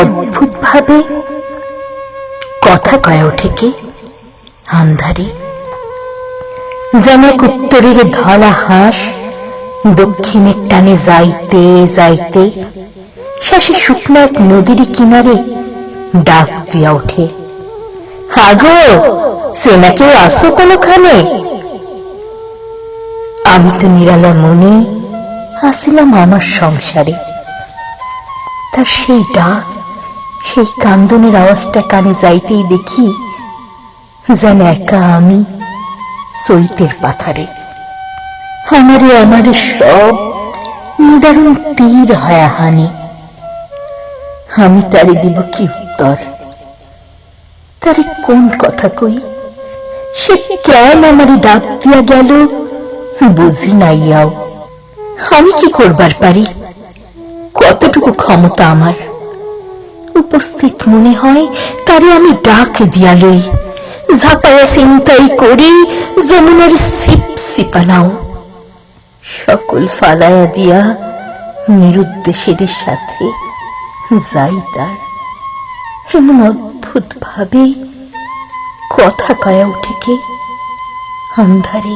অদ্ভুত ভাবে কথা কয়ে ওঠে কে আন্ধারে, যেন এক উত্তরের ধলা হাঁস দক্ষিণের টানে যাইতে যাইতে শেষে শুকনো এক নদীর কিনারে ডাক দিয়া ওঠে, হাগো সেনা কেউ আসো কোনোখানে। আমি তো নিরালা মনে আসিলাম আমার সংসারে, তার সেই ডাক সেই কান্দনের আওয়াজটা কানে যাইতেই দেখি যেন একা আমি চৈতের পাথারে। আমারে সব নিদারুণ তীর হয় হানি। আমি তারে দিব কি উত্তর, তারে কোন কথা কই? সে কেন আমারে ডাক দিয়া গেল বুঝি নাইয়াও। আমি কি করবার পারি, কতটুকু ক্ষমতা আমার? উপস্থিত মনে হয় তারে আমি ডাক দিয়া লই, ঝাঁপায়া চিন্তাই করি যমুনার সিপ সিপানাও। সকল ফালায়া দিয়া নিরুদ্দেশের সাথে যাই তার। এমন অদ্ভুত ভাবে কথা কয়া উঠে কে আন্ধারে।